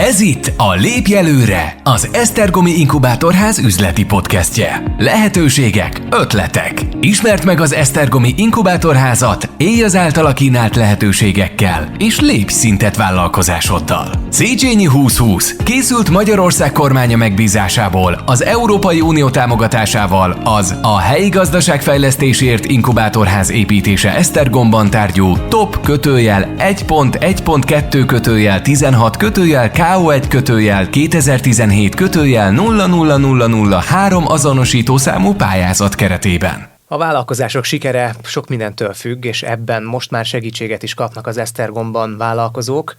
Ez itt a Lépj Előre, az Esztergomi Inkubátorház üzleti podcastje. Lehetőségek, ötletek. Ismerd meg az Esztergomi Inkubátorházat, élj az általa kínált lehetőségekkel, és lépj szintet vállalkozásoddal. Széchenyi 2020 készült Magyarország kormánya megbízásából, az Európai Unió támogatásával az a helyi gazdaságfejlesztésért inkubátorház építése Esztergomban tárgyú TOP 1.1.2 KO1 2017 000003 azonosító számú pályázat keretében. A vállalkozások sikere sok mindentől függ, és ebben most már segítséget is kapnak az Esztergomban vállalkozók,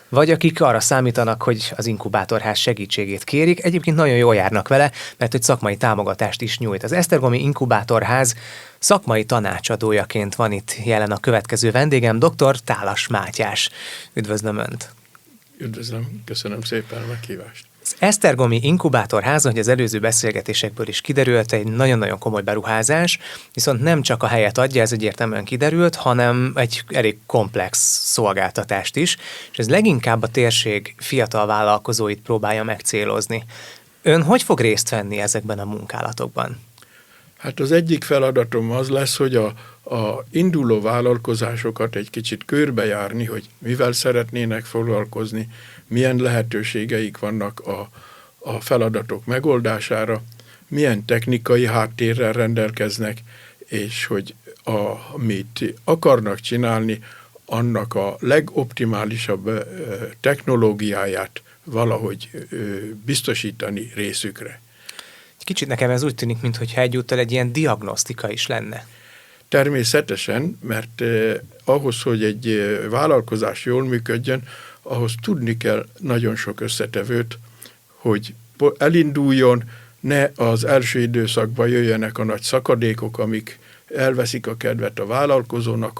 vagy akik arra számítanak, hogy az inkubátorház segítségét kérik, egyébként nagyon jól járnak vele, mert hogy szakmai támogatást is nyújt. Az Esztergomi Inkubátorház szakmai tanácsadójaként van itt jelen a következő vendégem, dr. Tálas Mátyás. Üdvözlöm Önt! Üdvözlöm, köszönöm szépen a meghívást. Az Esztergomi Inkubátorház, hogy az előző beszélgetésekből is kiderült, egy nagyon-nagyon komoly beruházás, viszont nem csak a helyet adja, ez egyértelműen kiderült, hanem egy elég komplex szolgáltatást is, és ez leginkább a térség fiatal vállalkozóit próbálja megcélozni. Ön hogy fog részt venni ezekben a munkálatokban? Hát az egyik feladatom az lesz, hogy a induló vállalkozásokat egy kicsit körbejárni, hogy mivel szeretnének foglalkozni, milyen lehetőségeik vannak a feladatok megoldására, milyen technikai háttérrel rendelkeznek, és hogy amit akarnak csinálni, annak a legoptimálisabb technológiáját valahogy biztosítani részükre. Kicsit nekem ez úgy tűnik, mintha egyúttal egy ilyen diagnosztika is lenne. Természetesen, mert ahhoz, hogy egy vállalkozás jól működjön, ahhoz tudni kell nagyon sok összetevőt, hogy elinduljon, ne az első időszakban jöjjenek a nagy szakadékok, amik elveszik a kedvet a vállalkozónak,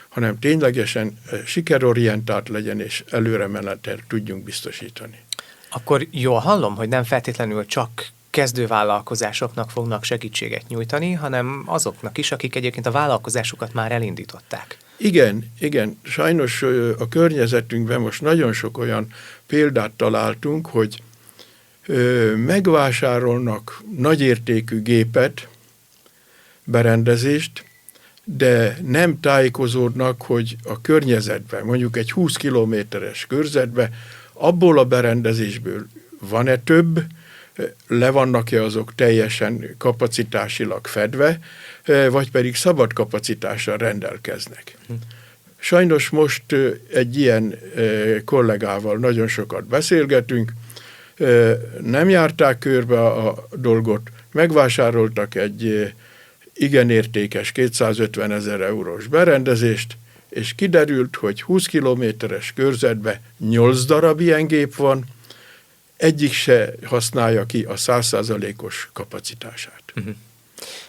hanem ténylegesen sikerorientált legyen, és előremenetet tudjunk biztosítani. Akkor jól hallom, hogy nem feltétlenül csak kezdővállalkozásoknak fognak segítséget nyújtani, hanem azoknak is, akik egyébként a vállalkozásukat már elindították. Igen. Sajnos a környezetünkben most nagyon sok olyan példát találtunk, hogy megvásárolnak nagyértékű gépet, berendezést, de nem tájékozódnak, hogy a környezetben, mondjuk egy 20 kilométeres körzetben, abból a berendezésből van-e több, le vannak-e azok teljesen kapacitásilag fedve, vagy pedig szabad kapacitással rendelkeznek. Sajnos most egy ilyen kollégával nagyon sokat beszélgetünk, nem járták körbe a dolgot, megvásároltak egy igen értékes 250 000 eurós berendezést, és kiderült, hogy 20 kilométeres körzetben 8 darab ilyen gép van, egyik se használja ki a 100%-os kapacitását.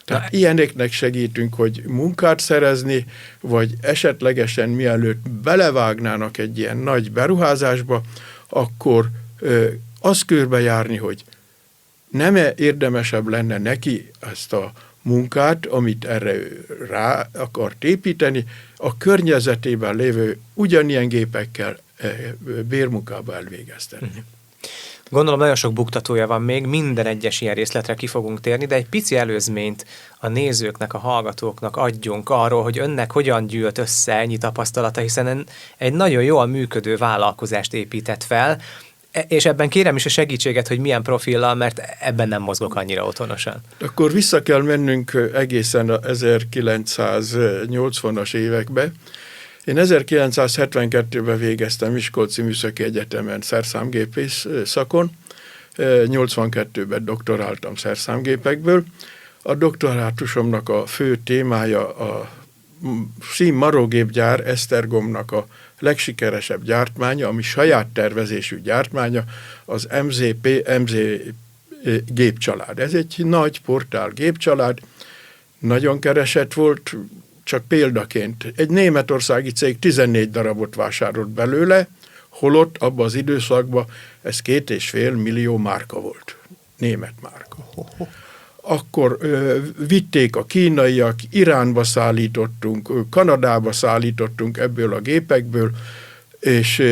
Tehát ilyeneknek segítünk, hogy munkát szerezni, vagy esetlegesen mielőtt belevágnának egy ilyen nagy beruházásba, akkor azt körbejárni, hogy nem-e érdemesebb lenne neki ezt a munkát, amit erre rá akart építeni, a környezetében lévő ugyanilyen gépekkel bérmunkába elvégeztetni. Gondolom nagyon sok buktatója van még, minden egyes ilyen részletre ki fogunk térni, de egy pici előzményt a nézőknek, a hallgatóknak adjunk arról, hogy önnek hogyan gyűlt össze ennyi tapasztalata, hiszen egy nagyon jól működő vállalkozást épített fel, és ebben kérem is a segítséget, hogy milyen profillal, mert ebben nem mozgok annyira otthonosan. Akkor vissza kell mennünk egészen a 1980-as évekbe. Én 1972-ben végeztem Miskolci Műszaki Egyetemen szerszámgépész szakon, 82-ben doktoráltam szerszámgépekből. A doktorátusomnak a fő témája a színmarógépgyár, Esztergomnak a legsikeresebb gyártmánya, ami saját tervezésű gyártmánya, az MZ gépcsalád. Ez egy nagy portál gépcsalád, nagyon keresett volt, csak példaként. Egy németországi cég 14 darabot vásárolt belőle, holott abban az időszakban ez 2,5 millió márka volt. Német márka. Akkor vitték a kínaiak, Iránba szállítottunk, Kanadába szállítottunk ebből a gépekből, és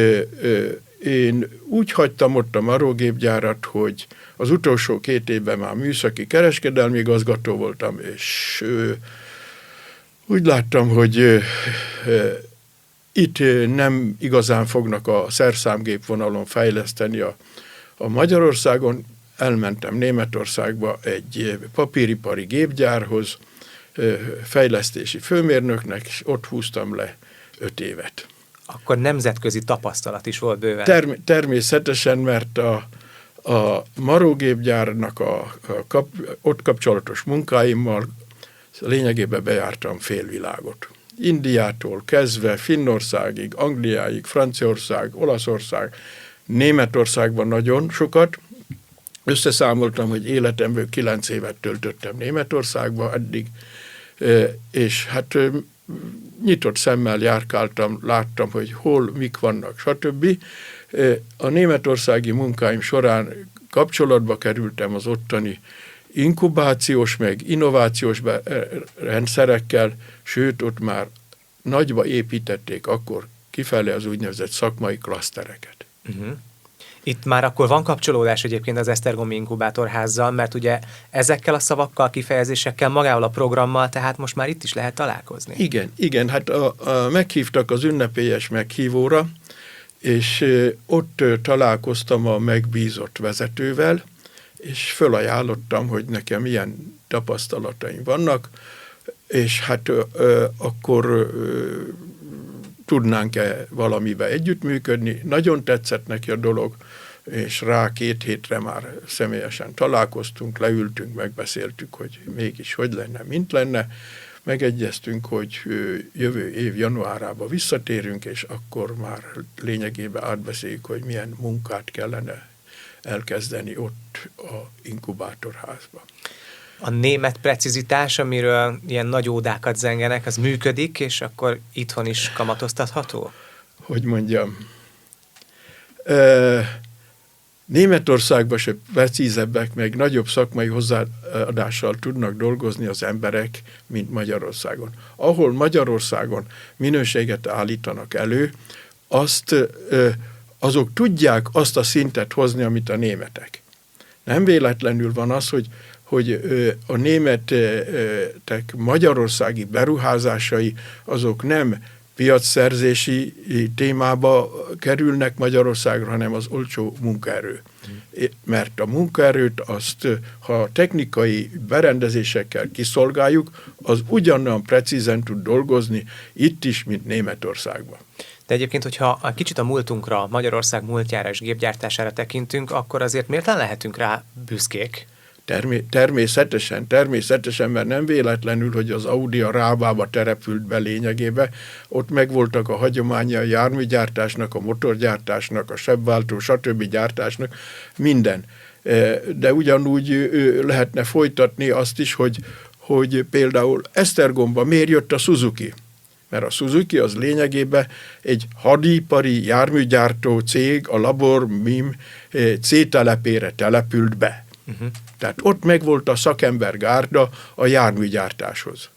én úgy hagytam ott a marógépgyárat, hogy az utolsó 2 évben már műszaki kereskedelmi igazgató voltam, és úgy láttam, hogy itt nem igazán fognak a szerszámgép vonalon fejleszteni a Magyarországon. Elmentem Németországba egy papíripari gépgyárhoz, fejlesztési főmérnöknek, és ott húztam le 5 évet. Akkor nemzetközi tapasztalat is volt bőven. Természetesen, mert a marógépgyárnak ott kapcsolatos munkáimmal lényegében bejártam félvilágot. Indiától kezdve Finnországig, Angliáig, Franciaország, Olaszország, Németországban nagyon sokat. Összeszámoltam, hogy életemből 9 évet töltöttem Németországba eddig, és hát nyitott szemmel járkáltam, láttam, hogy hol, mik vannak, stb. A németországi munkáim során kapcsolatba kerültem az ottani inkubációs, meg innovációs rendszerekkel, sőt, ott már nagyba építették akkor kifele az úgynevezett szakmai klasztereket. Uh-huh. Itt már akkor van kapcsolódás egyébként az Esztergomi Inkubátorházzal, mert ugye ezekkel a szavakkal, kifejezésekkel, magával a programmal, tehát most már itt is lehet találkozni. Igen, hát meghívtak az ünnepélyes meghívóra, és ott találkoztam a megbízott vezetővel, és fölajánlottam, hogy nekem milyen tapasztalataim vannak, és hát akkor tudnánk-e valamiben együttműködni. Nagyon tetszett neki a dolog, és rá 2 hétre már személyesen találkoztunk, leültünk, megbeszéltük, hogy mégis hogy lenne, mint lenne. Megegyeztünk, hogy jövő év januárában visszatérünk, és akkor már lényegében átbeszéljük, hogy milyen munkát kellene elkezdeni ott a inkubátorházban. A német precizitás, amiről ilyen nagy ódákat zengenek, az működik, és akkor itthon is kamatoztatható? Hogy mondjam, Németországban se precízebbek, meg nagyobb szakmai hozzáadással tudnak dolgozni az emberek, mint Magyarországon. Ahol Magyarországon minőséget állítanak elő, azok tudják azt a szintet hozni, amit a németek. Nem véletlenül van az, hogy a németek magyarországi beruházásai azok nem piacszerzési témába kerülnek Magyarországra, hanem az olcsó munkaerő. Mert a munkaerőt azt, ha technikai berendezésekkel kiszolgáljuk, az ugyanolyan precízen tud dolgozni itt is, mint Németországban. De egyébként, hogyha kicsit a múltunkra, Magyarország múltjára és gépgyártására tekintünk, akkor azért miért lehetünk rá büszkék? Természetesen, mert nem véletlenül, hogy az Audi a Rábába terepült be lényegébe, ott megvoltak a hagyományai a járműgyártásnak, a motorgyártásnak, a sebváltó, stb. Gyártásnak, minden. De ugyanúgy lehetne folytatni azt is, hogy például Esztergomba miért jött a Suzuki? Mert a Suzuki az lényegében egy hadipari járműgyártó cég, a Labor MIM C telepére települt be. Uh-huh. Tehát ott megvolt a szakembergárda a járműgyártáshoz.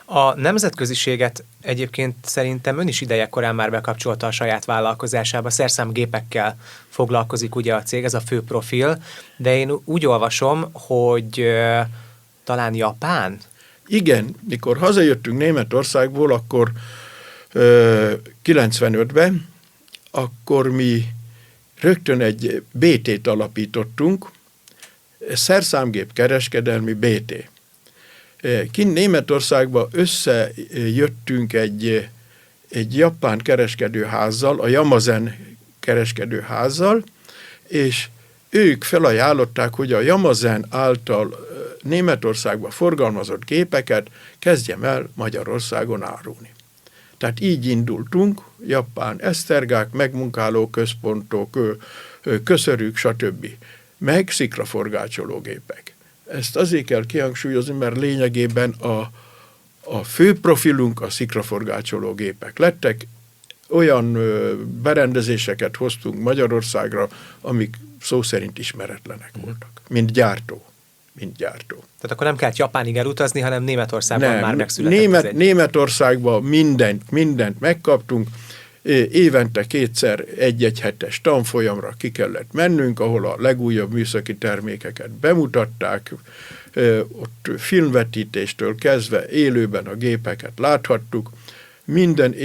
A nemzetköziséget egyébként szerintem ön is idejekorán már bekapcsolta a saját vállalkozásába. Szerszámgépekkel foglalkozik ugye a cég, ez a fő profil, de én úgy olvasom, hogy talán Japán? Igen, mikor hazajöttünk Németországból, akkor 95-ben, akkor mi rögtön egy BT-t alapítottunk, szerszámgép kereskedelmi BT. Kint Németországba összejöttünk egy japán kereskedőházzal, a Yamazen kereskedőházzal, és ők felajánlották, hogy a Yamazen által Németországba forgalmazott gépeket kezdjem el Magyarországon árulni. Tehát így indultunk, japán esztergák, megmunkáló központok, köszörűk, stb. Meg sziklaforgácsoló gépek. Ezt azért kell kihangsúlyozni, mert lényegében a fő profilunk a sziklaforgácsoló gépek lettek. Olyan berendezéseket hoztunk Magyarországra, amik szó szerint ismeretlenek voltak, mint gyártó. Tehát akkor nem kellett Japánig elutazni, hanem Németországban már megszületett Németországban mindent megkaptunk, évente kétszer egy-egy hetes tanfolyamra ki kellett mennünk, ahol a legújabb műszaki termékeket bemutatták, ott filmvetítéstől kezdve élőben a gépeket láthattuk, minden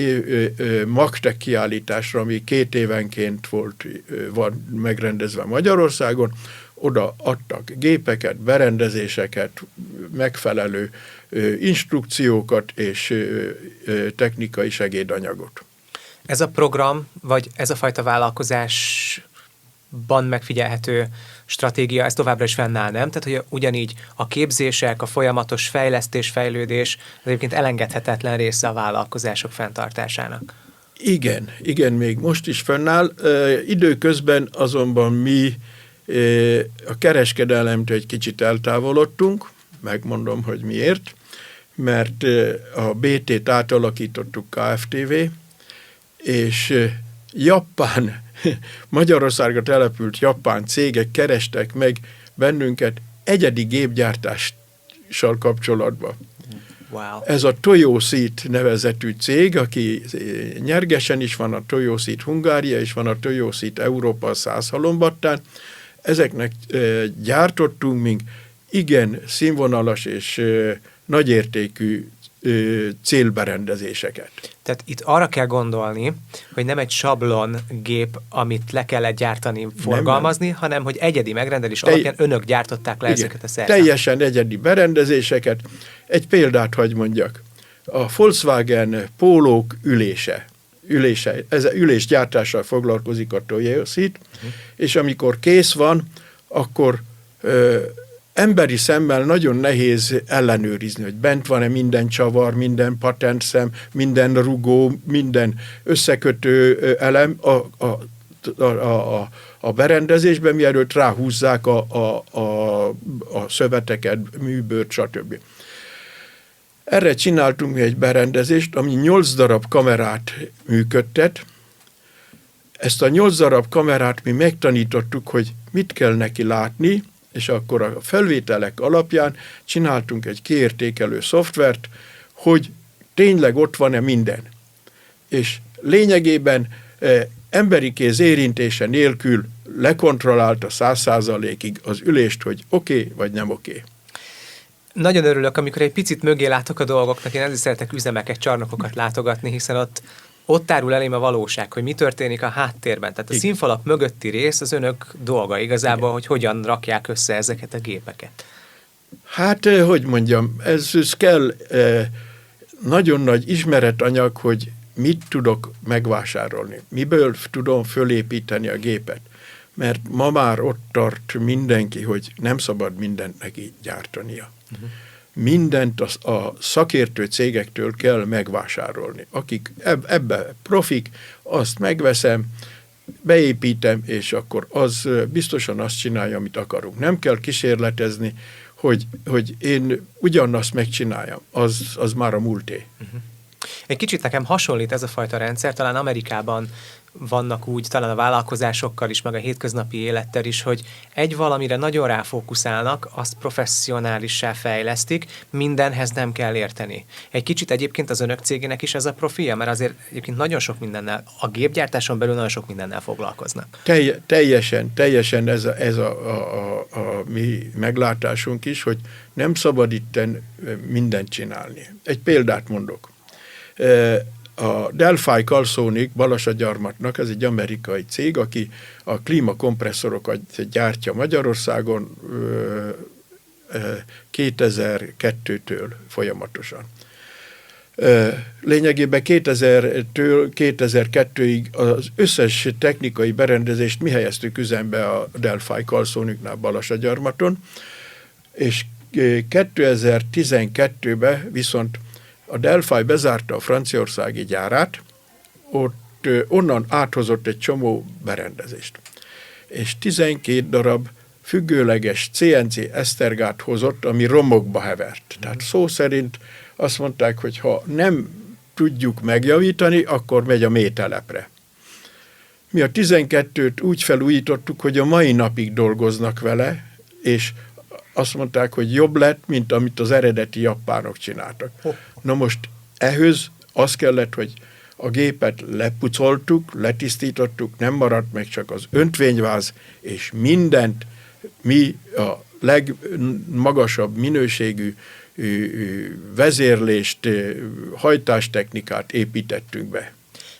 Magtech kiállításra, ami 2 évenként van megrendezve Magyarországon, oda adtak gépeket, berendezéseket, megfelelő instrukciókat és technikai segédanyagot. Ez a program, vagy ez a fajta vállalkozásban megfigyelhető stratégia, ez továbbra is fennáll, nem? Tehát, hogy ugyanígy a képzések, a folyamatos fejlesztés, fejlődés az egyébként elengedhetetlen része a vállalkozások fenntartásának. Igen, még most is fennáll. Időközben azonban mi a kereskedelemtől egy kicsit eltávolodtunk, megmondom, hogy miért, mert a BT-t átalakítottuk Kft-vé, és Japán, Magyarországra települt japán cégek kerestek meg bennünket egyedi gépgyártással kapcsolatban. Wow. Ez a Toyoseat nevezetű cég, aki nyergesen is van, a Toyoseat Hungária, és van a Toyoseat Európa Szászhalombattán. Ezeknek gyártottunk még igen színvonalas és nagyértékű célberendezéseket. Tehát itt arra kell gondolni, hogy nem egy sablon gép, amit le kellett gyártani, forgalmazni, hanem hogy egyedi megrendelés alapján önök gyártották le ezeket a szerszámokat. Teljesen egyedi berendezéseket. Egy példát hagy mondjak. A Volkswagen pólók ülése, ez ülésgyártással foglalkozik a Toyoseat, és amikor kész van, akkor emberi szemmel nagyon nehéz ellenőrizni, hogy bent van-e minden csavar, minden patentszem, minden rugó, minden összekötő elem a berendezésben, mielőtt ráhúzzák a szöveteket, műbőrt, stb. Erre csináltunk egy berendezést, ami 8 darab kamerát működtet. Ezt a 8 darab kamerát mi megtanítottuk, hogy mit kell neki látni, és akkor a felvételek alapján csináltunk egy kiértékelő szoftvert, hogy tényleg ott van-e minden. És lényegében emberi kéz érintése nélkül lekontrollálta 100%-ig az ülést, hogy oké, vagy nem oké. Nagyon örülök, amikor egy picit mögé látok a dolgoknak, én ezért szeretek üzemeket, csarnokokat látogatni, hiszen ott tárul elém a valóság, hogy mi történik a háttérben. Tehát a színfalak mögötti rész az önök dolga igazából, hogy hogyan rakják össze ezeket a gépeket. Hát, hogy mondjam, ez kell nagyon nagy ismeretanyag, hogy mit tudok megvásárolni, miből tudom fölépíteni a gépet. Mert ma már ott tart mindenki, hogy nem szabad mindent neki gyártania. Mindent a szakértő cégektől kell megvásárolni. Akik ebbe profik, azt megveszem, beépítem, és akkor az biztosan azt csinálja, amit akarunk. Nem kell kísérletezni, hogy én ugyanazt megcsináljam. Az már a múlté. Egy kicsit nekem hasonlít ez a fajta rendszer, talán Amerikában vannak úgy, talán a vállalkozásokkal is, meg a hétköznapi élettel is, hogy egy valamire nagyon ráfókuszálnak, azt professzionálissá fejlesztik, mindenhez nem kell érteni. Egy kicsit egyébként az önök cégének is ez a profilja, mert azért egyébként nagyon sok mindennel, a gépgyártáson belül nagyon sok mindennel foglalkoznak. Teljesen ez a mi meglátásunk is, hogy nem szabad itten mindent csinálni. Egy példát mondok. A Delphi Calsonic Balasagyarmatnak, ez egy amerikai cég, aki a klímakompresszorokat gyártja Magyarországon 2002-től folyamatosan. Lényegében 2000-től 2002-ig az összes technikai berendezést mi helyeztük üzembe a Delphi Calsonicnál Balasagyarmaton, és 2012-ben viszont a Delphi bezárta a franciaországi gyárát, onnan áthozott egy csomó berendezést. És 12 darab függőleges CNC esztergát hozott, ami romokba hevert. Tehát szó szerint azt mondták, hogy ha nem tudjuk megjavítani, akkor megy a mételepre. Mi a 12-t úgy felújítottuk, hogy a mai napig dolgoznak vele, és azt mondták, hogy jobb lett, mint amit az eredeti japánok csináltak. Na most ehhez az kellett, hogy a gépet lepucoltuk, letisztítottuk, nem maradt meg csak az öntvényváz, és mindent mi a legmagasabb minőségű vezérlést, hajtástechnikát építettünk be.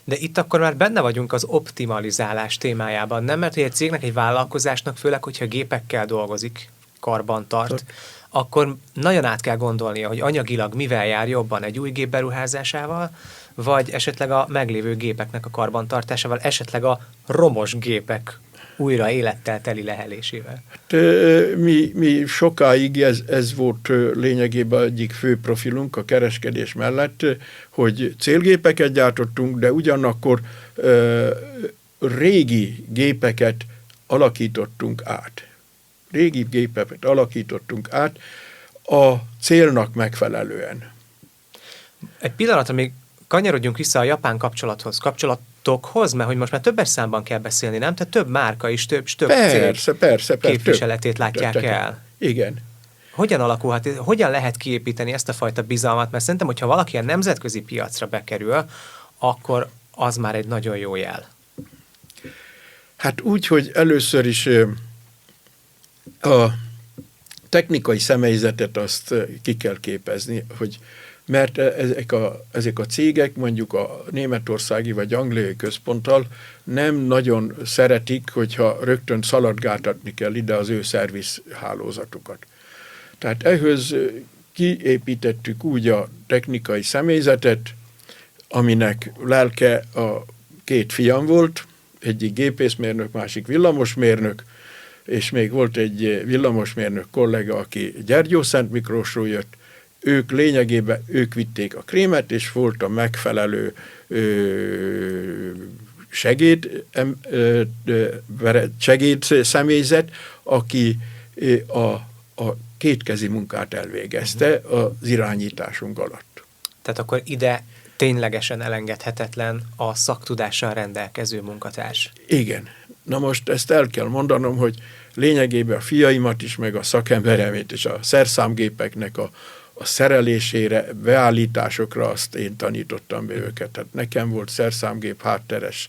De itt akkor már benne vagyunk az optimalizálás témájában, nem? Mert egy cégnek, egy vállalkozásnak, főleg, hogyha gépekkel dolgozik, karban-tart, akkor nagyon át kell gondolnia, hogy anyagilag mivel jár jobban, egy új gép beruházásával, vagy esetleg a meglévő gépeknek a karbantartásával, esetleg a romos gépek újra élettel teli lehelésével. Hát, mi sokáig ez volt lényegében egyik fő profilunk a kereskedés mellett, hogy célgépeket gyártottunk, de ugyanakkor régi gépeket alakítottunk át. Régi gépeket alakítottunk át a célnak megfelelően. Egy pillanatra még kanyarodjunk vissza a japán kapcsolatokhoz, mert hogy most már többes számban kell beszélni, nem? Tehát több márka is, több cég képviseletét látják el. Igen. Hogyan alakulhat, hogyan lehet kiépíteni ezt a fajta bizalmat? Mert szerintem, hogyha valaki a nemzetközi piacra bekerül, akkor az már egy nagyon jó jel. Hát úgy, hogy először is a technikai személyzetet azt ki kell képezni, hogy mert ezek a cégek mondjuk a németországi vagy angliai központtal nem nagyon szeretik, hogyha rögtön szaladgáltatni kell ide az ő szerviz hálózatukat. Tehát ehhez kiépítettük úgy a technikai személyzetet, aminek lelke a két fiam volt, egyik gépészmérnök, másik villamosmérnök, és még volt egy villamosmérnök kollega, aki Gyergyószent Miklósról jött. Ők lényegében, ők vitték a krémet, és volt a megfelelő segéd személyzet, aki a kétkezi munkát elvégezte az irányításunk alatt. Tehát akkor ide ténylegesen elengedhetetlen a szaktudással rendelkező munkatárs. Igen. Na most ezt el kell mondanom, hogy lényegében a fiaimat is, meg a szakemberemét és a szerszámgépeknek a szerelésére, beállításokra azt én tanítottam be őket. Tehát nekem volt szerszámgép hátteres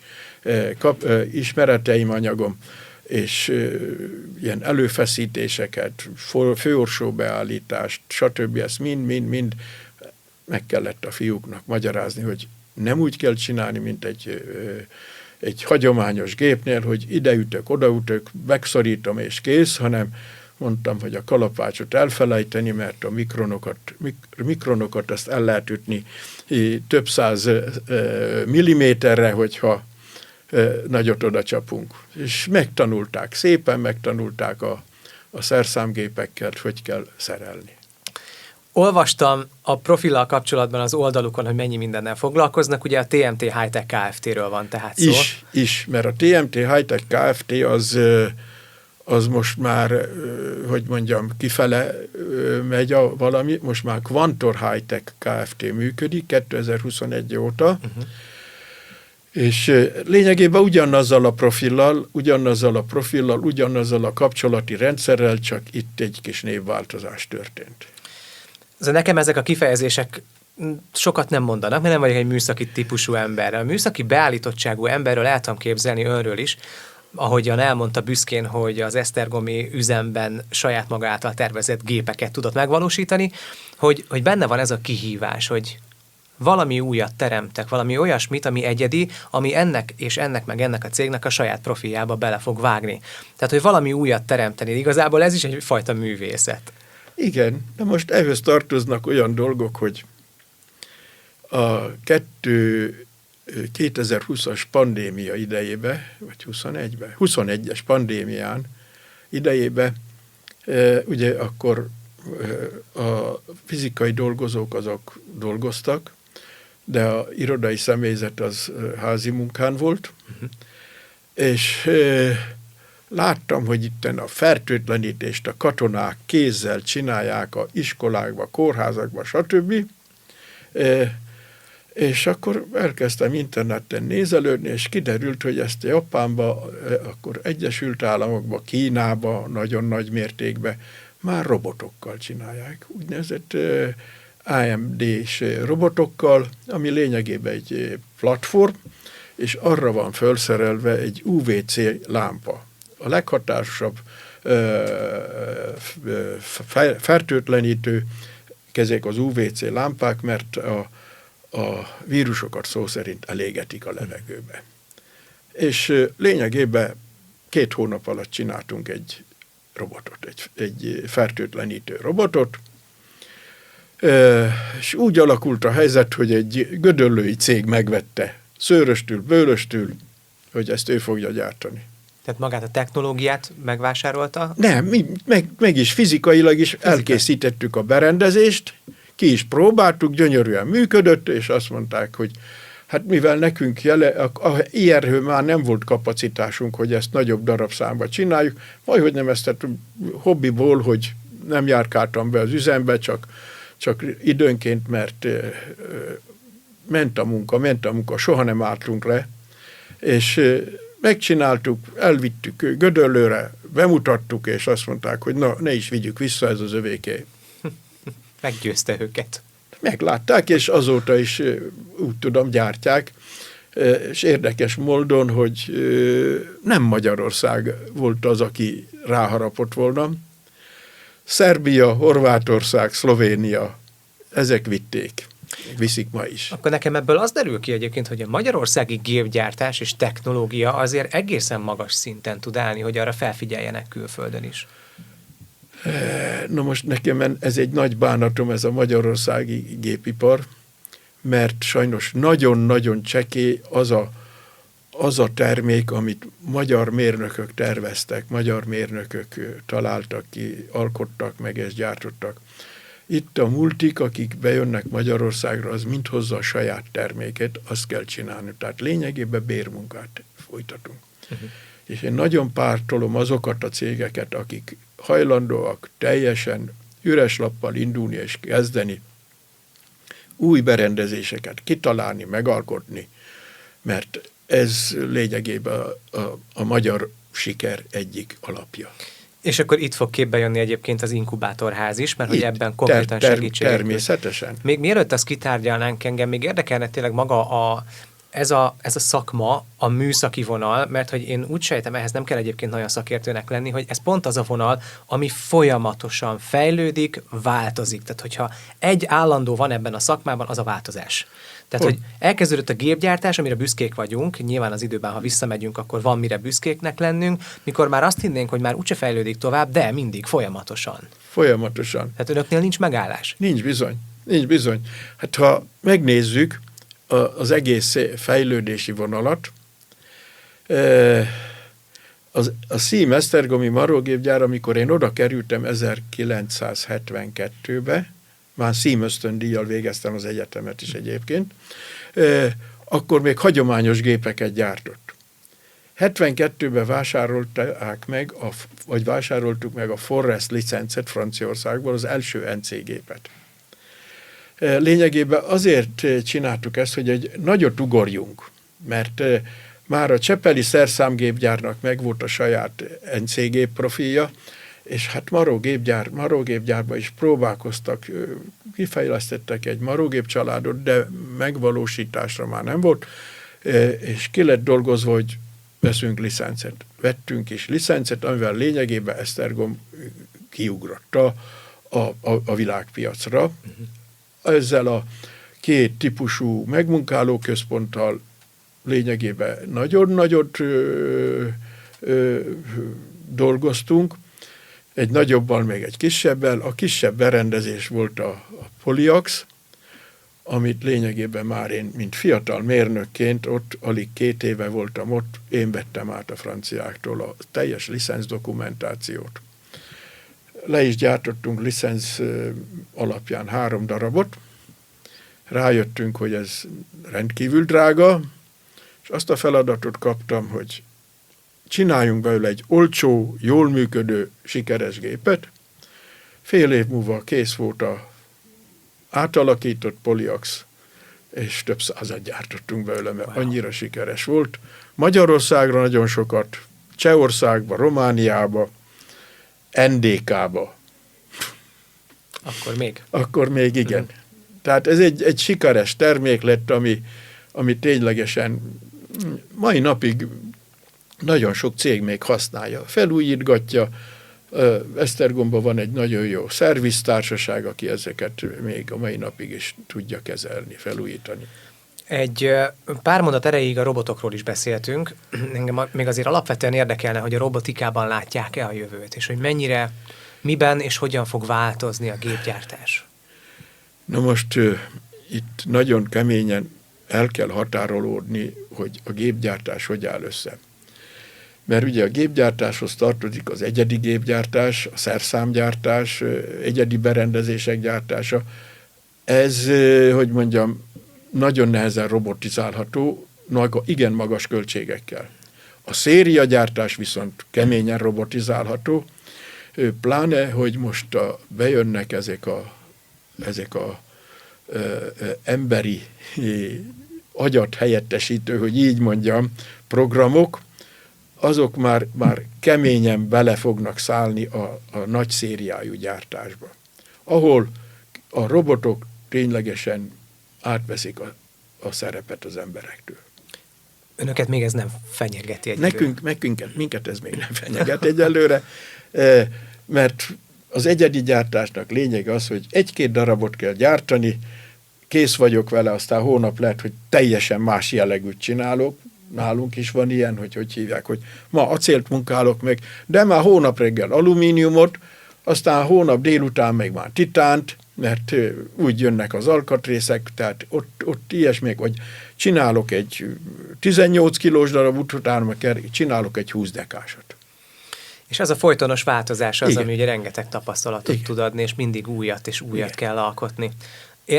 ismereteim, anyagom, és ilyen előfeszítéseket, főorsó beállítást, stb. Ezt mind meg kellett a fiúknak magyarázni, hogy nem úgy kell csinálni, mint egy hagyományos gépnél, hogy ideütök, odaütök, megszorítom és kész, hanem mondtam, hogy a kalapácsot elfelejteni, mert a mikronokat azt el lehet ütni több száz milliméterre, hogyha nagyot oda csapunk. És megtanulták, szépen megtanulták a szerszámgépekkel, hogy kell szerelni. Olvastam a profillal kapcsolatban az oldalukon, hogy mennyi mindennel foglalkoznak. Ugye a TMT High-Tech Kft-ről van tehát szó. Is, mert a TMT High-Tech Kft. Az most már, hogy mondjam, kifele megy valami, most már Quantor High-Tech Kft. Működik 2021 óta, és lényegében ugyanazzal a profillal, ugyanazzal a kapcsolati rendszerrel, csak itt egy kis névváltozás történt. Nekem ezek a kifejezések sokat nem mondanak, mert nem vagyok egy műszaki típusú ember. A műszaki beállítottságú emberről el tudom képzelni önről is, ahogyan elmondta büszkén, hogy az esztergomi üzemben saját maga által tervezett gépeket tudott megvalósítani, hogy benne van ez a kihívás, hogy valami újat teremtek, valami olyasmit, ami egyedi, ami ennek a cégnek a saját profiljába bele fog vágni. Tehát, hogy valami újat teremteni. Igazából ez is egyfajta művészet. Igen, de most ehhez tartoznak olyan dolgok, hogy a 2020-as pandémia idejében, vagy 21-es pandémián idejében, ugye akkor a fizikai dolgozók azok dolgoztak, de a irodai személyzet az házi munkán volt, és láttam, hogy itten a fertőtlenítést a katonák kézzel csinálják a iskolákba, kórházakba, stb. És akkor elkezdtem interneten nézelődni, és kiderült, hogy ezt Japánba, akkor Egyesült Államokba, Kínába nagyon nagy mértékben már robotokkal csinálják. Úgynevezett AMD-s robotokkal, ami lényegében egy platform, és arra van felszerelve egy UVC lámpa. A leghatásosabb fertőtlenítő ezek az UVC lámpák, mert a vírusokat szó szerint elégetik a levegőbe. És lényegében 2 hónap alatt csináltunk egy robotot, egy fertőtlenítő robotot, és úgy alakult a helyzet, hogy egy gödöllői cég megvette szőröstül, bőröstül, hogy ezt ő fogja gyártani. Tehát magát a technológiát megvásárolta? Nem, mi meg is fizikailag is elkészítettük a berendezést, ki is próbáltuk, gyönyörűen működött, és azt mondták, hogy hát mivel nekünk ilyenről már nem volt kapacitásunk, hogy ezt nagyobb darabszámba csináljuk, majd hogy nem ezt hobbiból, hogy nem járkáltam be az üzembe, csak időnként, mert ment a munka, soha nem álltunk le, és megcsináltuk, elvittük Gödöllőre, bemutattuk, és azt mondták, hogy na, ne is vigyük vissza, ez az övéké. Meggyőzte őket. Meglátták, és azóta is úgy tudom gyártják, és érdekes módon, hogy nem Magyarország volt az, aki ráharapott volna. Szerbia, Horvátország, Szlovénia, ezek vitték. Viszik ma is. Akkor nekem ebből az derül ki egyébként, hogy a magyarországi gépgyártás és technológia azért egészen magas szinten tud állni, hogy arra felfigyeljenek külföldön is. Na most nekem ez egy nagy bánatom, ez a magyarországi gépipar, mert sajnos nagyon-nagyon csekély az a termék, amit magyar mérnökök terveztek, magyar mérnökök találtak ki, alkottak meg, és gyártottak. Itt a multik, akik bejönnek Magyarországra, az mind hozza a saját terméket, azt kell csinálni. Tehát lényegében bérmunkát folytatunk. És én nagyon pártolom azokat a cégeket, akik hajlandóak teljesen üres lappal indulni és kezdeni, új berendezéseket kitalálni, megalkotni, mert ez lényegében a magyar siker egyik alapja. És akkor itt fog képbe jönni egyébként az inkubátorház is, mert hogy ebben konkrétan segítséget. Természetesen. Még mielőtt azt kitárgyalnánk, engem még érdekelne tényleg maga ez a szakma, a műszaki vonal, mert hogy én úgy sejtem, ehhez nem kell egyébként nagyon szakértőnek lenni, hogy ez pont az a vonal, ami folyamatosan fejlődik, változik. Tehát, hogyha egy állandó van ebben a szakmában, az a változás. Tehát, hogy elkezdődött a gépgyártás, amire büszkék vagyunk, nyilván az időben, ha visszamegyünk, akkor van mire büszkéknek lennünk, mikor már azt hinnénk, hogy már úgyse fejlődik tovább, de mindig folyamatosan. Folyamatosan. Tehát önöknél nincs megállás. Nincs bizony. Hát ha megnézzük az egész fejlődési vonalat, a SIM esztergomi marrógépgyár, amikor én oda kerültem 1972-be, már SIM ösztöndíjjal végeztem az egyetemet is egyébként, akkor még hagyományos gépeket gyártott. 72-ben vásároltuk meg a Forrest licencet Franciaországból, az első NC gépet. Lényegében azért csináltuk ezt, hogy egy nagyot ugorjunk, mert már a csepeli szerszámgépgyárnak megvolt a saját NC gép profilja, és hát marógépgyárban is próbálkoztak, kifejlesztettek egy marógép családot, de megvalósításra már nem volt, és ki lett dolgozva, hogy veszünk licencet. Vettünk is licencet, amivel lényegében Esztergom kiugrott a világpiacra. Ezzel a 2 típusú megmunkálóközponttal lényegében nagyon nagyot dolgoztunk, egy nagyobban, még egy kisebbel. A kisebb berendezés volt a Polyax, amit lényegében már én, mint fiatal mérnökként, ott alig 2 éve voltam ott, én vettem át a franciáktól a teljes licenc dokumentációt. Le is gyártottunk licenc alapján 3 darabot, rájöttünk, hogy ez rendkívül drága, és azt a feladatot kaptam, hogy csináljunk belőle egy olcsó, jól működő, sikeres gépet. Fél év múlva kész volt a átalakított Polyax, és több százat gyártottunk belőle, mert annyira sikeres volt. Magyarországra nagyon sokat, Csehországba, Romániába, NDK-ba. Akkor még? Akkor még igen. Tehát ez egy sikeres termék lett, ami ténylegesen mai napig nagyon sok cég még használja, felújítgatja. Esztergomban van egy nagyon jó szerviztársaság, aki ezeket még a mai napig is tudja kezelni, felújítani. Egy pár mondat erejéig a robotokról is beszéltünk. Engem még azért alapvetően érdekelne, hogy a robotikában látják-e a jövőt, és hogy mennyire, miben és hogyan fog változni a gépgyártás. Na most itt nagyon keményen el kell határolódni, hogy a gépgyártás hogy áll össze. Mert ugye a gépgyártáshoz tartozik az egyedi gépgyártás, a szerszámgyártás, egyedi berendezések gyártása. Ez, hogy mondjam, nagyon nehezen robotizálható, igen magas költségekkel. A szériagyártás viszont keményen robotizálható, pláne, hogy most bejönnek ezek a emberi agyat helyettesítő, hogy így mondjam, programok, azok már keményen bele fognak szállni a nagy szériájú gyártásba, ahol a robotok ténylegesen átveszik a szerepet az emberektől. Önöket még ez nem fenyegeti egyelőre? Minket ez még nem fenyeget egyelőre, mert az egyedi gyártásnak lényeg az, hogy 1-2 darabot kell gyártani, kész vagyok vele, aztán hónap lehet, hogy teljesen más jellegűt csinálok. Nálunk is van ilyen, hogy hívják, hogy ma acélt munkálok meg, de már hónap reggel alumíniumot, aztán hónap délután meg már titánt, mert úgy jönnek az alkatrészek, tehát ott ilyesmiek, vagy csinálok egy 18 kilós darab, utána csinálok egy 20 dekásat. És ez a folytonos változás az, igen, ami ugye rengeteg tapasztalatot igen, tud adni, és mindig újat és újat igen, kell alkotni.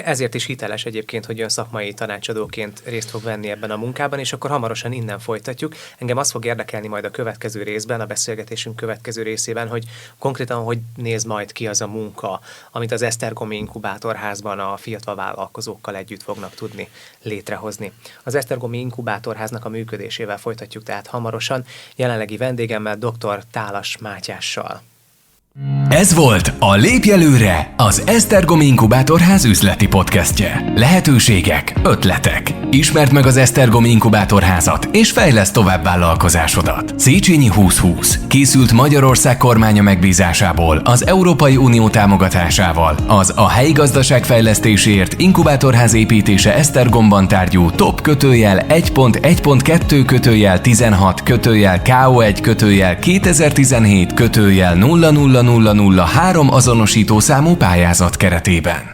Ezért is hiteles egyébként, hogy ön szakmai tanácsadóként részt fog venni ebben a munkában, és akkor hamarosan innen folytatjuk. Engem az fog érdekelni majd a következő részben, a beszélgetésünk következő részében, hogy konkrétan hogy néz majd ki az a munka, amit az Esztergomi Inkubátorházban a fiatal vállalkozókkal együtt fognak tudni létrehozni. Az Esztergomi Inkubátorháznak a működésével folytatjuk tehát hamarosan, jelenlegi vendégemmel, dr. Tálas Mátyással. Ez volt a Lépj előre, az Esztergomi Inkubátorház üzleti podcastje. Lehetőségek, ötletek. Ismerd meg az Esztergomi Inkubátorházat, és fejleszd tovább vállalkozásodat. Széchenyi 2020 készült Magyarország kormánya megbízásából, az Európai Unió támogatásával, az a helyi gazdaság fejlesztéséért Inkubátorház építése Esztergomban tárgyú TOP 1.1.2 KO1 2017 0003 azonosító számú pályázat keretében.